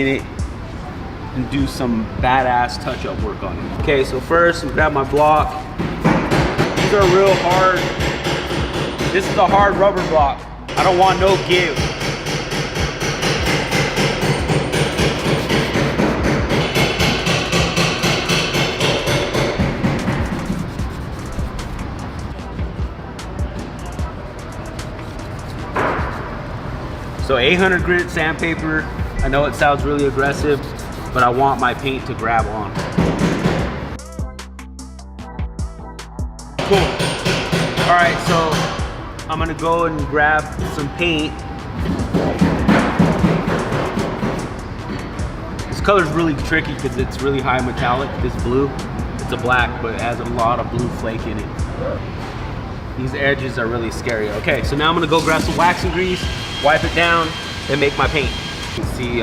it and do some badass touch-up work on it. Okay, so first I'm grab my block. These are real hard. This is a hard rubber block. I don't want no give. So 800 grit sandpaper. I know it sounds really aggressive, but I want my paint to grab on. Cool. All right, so I'm gonna go and grab some paint. This color is really tricky because it's really high metallic, this blue. It's a black, but it has a lot of blue flake in it. These edges are really scary. Okay, so now I'm gonna go grab some waxing grease, wipe it down, and make my paint. You can see